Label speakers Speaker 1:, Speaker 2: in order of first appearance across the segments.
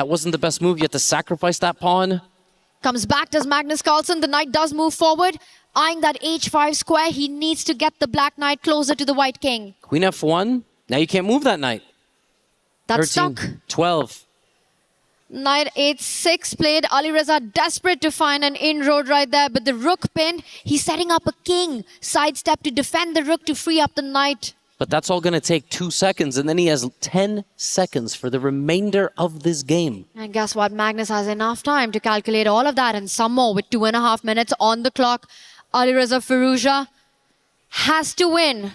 Speaker 1: That wasn't the best move. You had to sacrifice that pawn.
Speaker 2: Comes back, does Magnus Carlsen. The knight does move forward. Eyeing that h5 square, he needs to get the black knight closer to the white king.
Speaker 1: Queen f1. Now you can't move that knight.
Speaker 2: That's
Speaker 1: 13,
Speaker 2: stuck.
Speaker 1: 12.
Speaker 2: Knight h6 played. Alireza desperate to find an inroad right there, but the rook pinned. He's setting up a king sidestep to defend the rook to free up the knight.
Speaker 1: But that's all going to take 2 seconds, and then he has 10 seconds for the remainder of this game.
Speaker 2: And guess what? Magnus has enough time to calculate all of that and some more with 2.5 minutes on the clock. Alireza Firouzja has to win.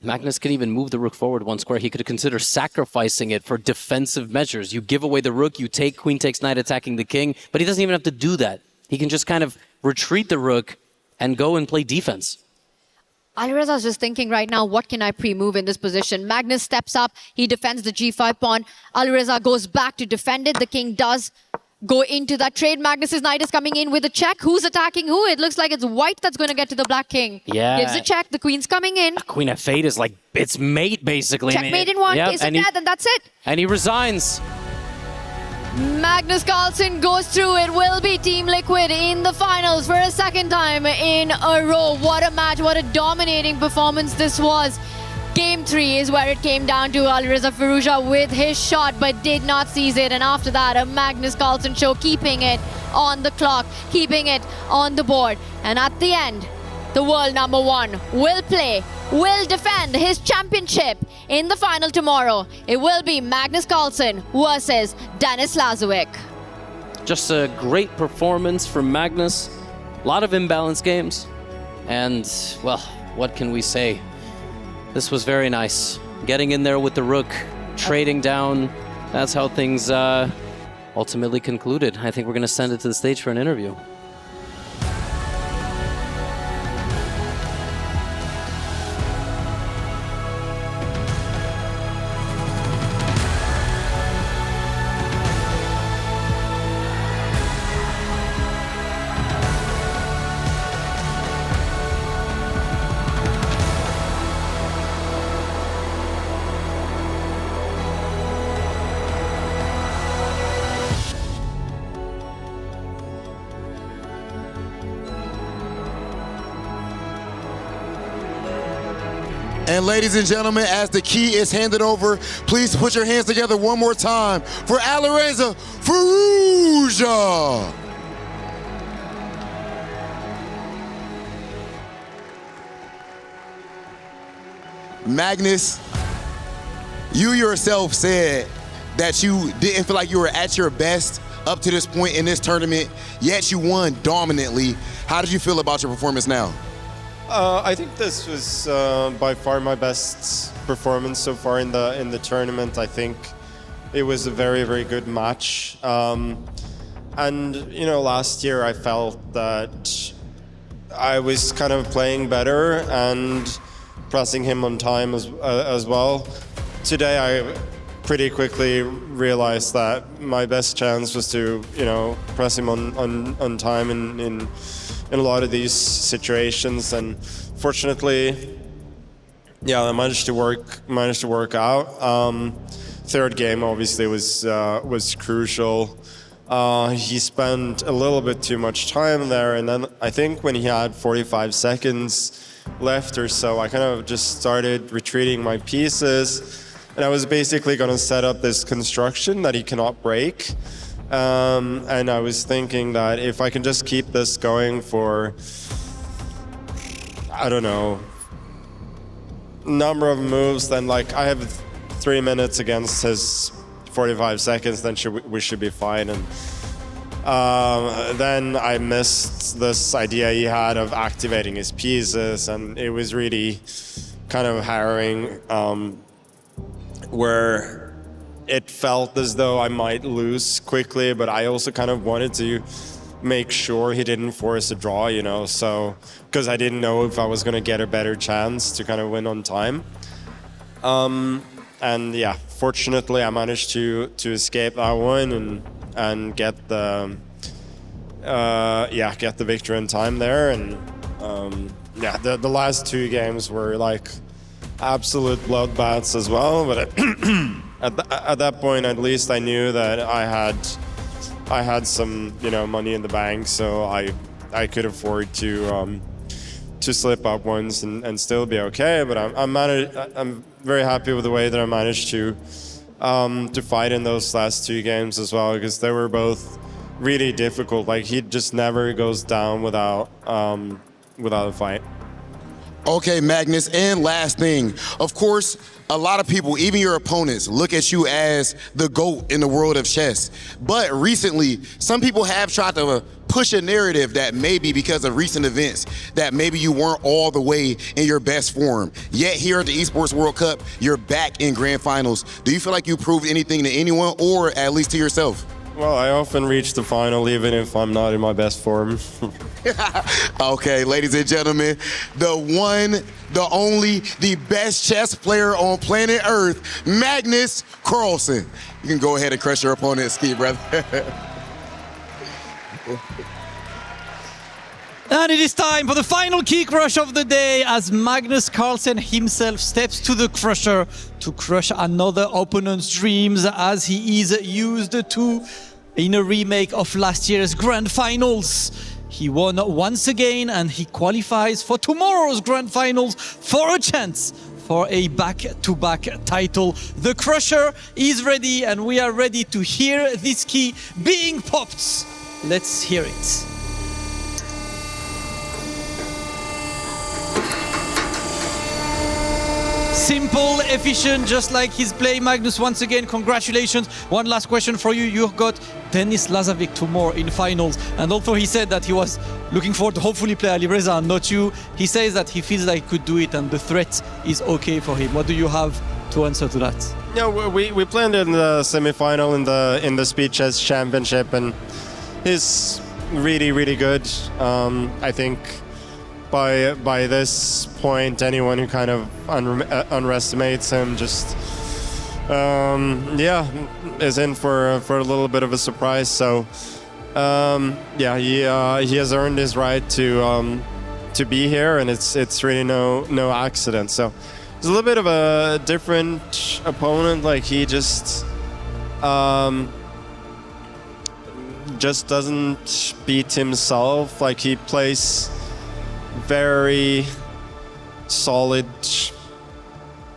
Speaker 1: Magnus could even move the rook forward 1 square. He could consider sacrificing it for defensive measures. You give away the rook, you take queen takes knight attacking the king, but he doesn't even have to do that. He can just kind of retreat the rook and go and play defense.
Speaker 2: Alireza is just thinking right now, what can I pre-move in this position? Magnus steps up, he defends the g5 pawn. Alireza goes back to defend it. The king does go into that trade. Magnus's knight is coming in with a check. Who's attacking who? It looks like it's white that's going to get to the black king.
Speaker 1: Yeah.
Speaker 2: Gives a check. The queen's coming in.
Speaker 1: Queen f8 is like, it's mate, basically.
Speaker 2: Checkmate in one case of death, and that's it.
Speaker 1: And he resigns.
Speaker 2: Magnus Carlsen goes through. It will be Team Liquid in the finals for a second time in a row. What a match, what a dominating performance this was. Game 3 is where it came down to Alireza Firouzja with his shot, but did not seize it. And after that, a Magnus Carlsen show, keeping it on the clock, keeping it on the board. And at the end, the world number 1 will play, will defend his championship in the final tomorrow. It will be Magnus Carlsen versus Denis Lazovic.
Speaker 1: Just a great performance from Magnus. A lot of imbalanced games. And, well, what can we say? This was very nice. Getting in there with the rook, trading down. That's how things ultimately concluded. I think we're going to send it to the stage for an interview.
Speaker 3: And ladies and gentlemen, as the key is handed over, please put your hands together one more time for Alireza Firouzja. Magnus, you yourself said that you didn't feel like you were at your best up to this point in this tournament, yet you won dominantly. How did you feel about your performance now?
Speaker 4: I think this was by far my best performance so far in the tournament. I think it was a very, very good match. And you know, last year I felt that I was kind of playing better and pressing him on time as well. Today I pretty quickly realized that my best chance was to, you know, press him on time in a lot of these situations, and fortunately, yeah, I managed to work out. Third game obviously was crucial. He spent a little bit too much time there, and then I think when he had 45 seconds left or so, I kind of just started retreating my pieces, and I was basically going to set up this construction that he cannot break. And I was thinking that if I can just keep this going for, I don't know, number of moves, then like I have 3 minutes against his 45 seconds, then we should be fine. And then I missed this idea he had of activating his pieces, and it was really kind of harrowing, where it felt as though I might lose quickly, but I also kind of wanted to make sure he didn't force a draw, you know, so, because I didn't know if I was going to get a better chance to kind of win on time. And yeah, fortunately I managed to escape that one and get the victory in time there. And yeah, the last 2 games were like absolute bloodbaths as well, but at that point, at least I knew that I had some, you know, money in the bank, so I could afford to slip up once and still be okay. But I'm very happy with the way that I managed to fight in those last 2 games as well, because they were both really difficult. Like, he just never goes down without a fight.
Speaker 3: Okay, Magnus, and last thing, of course, a lot of people, even your opponents, look at you as the GOAT in the world of chess. But recently, some people have tried to push a narrative that maybe because of recent events, that maybe you weren't all the way in your best form. Yet here at the Esports World Cup, you're back in grand finals. Do you feel like you proved anything to anyone, or at least to yourself?
Speaker 4: Well, I often reach the final even if I'm not in my best form.
Speaker 3: Okay, ladies and gentlemen, the one, the only, the best chess player on planet Earth, Magnus Carlsen. You can go ahead and crush your opponent, ski, brother.
Speaker 5: And it is time for the final key crush of the day, as Magnus Carlsen himself steps to the crusher to crush another opponent's dreams, as he is used to in a remake of last year's grand finals. He won once again, and he qualifies for tomorrow's grand finals for a chance for a back-to-back title. The crusher is ready, and we are ready to hear this key being popped. Let's hear it. Simple, efficient, just like his play. Magnus, once again, congratulations. One last question for you. You've got Denis Lazovic tomorrow in finals. And although he said that he was looking forward to hopefully play Alireza and not you, he says that he feels like he could do it and the threat is okay for him. What do you have to answer to that?
Speaker 4: Yeah, we played in the semifinal in the Speed Chess Championship, and he's really, really good. I think by this point, anyone who kind of underestimates him just is in for a little bit of a surprise. So he has earned his right to be here, and it's really no accident. So it's a little bit of a different opponent. Like, he just doesn't beat himself. Like, he plays very solid,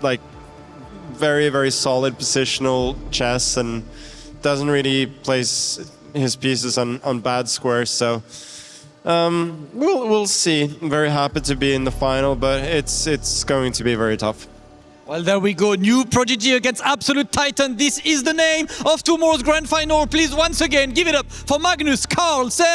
Speaker 4: like very, very solid positional chess, and doesn't really place his pieces on bad squares. So we'll see. I'm very happy to be in the final, but it's going to be very tough.
Speaker 5: Well, there we go. New prodigy against absolute titan. This is the name of tomorrow's grand final. Please, once again, give it up for Magnus Carlsen.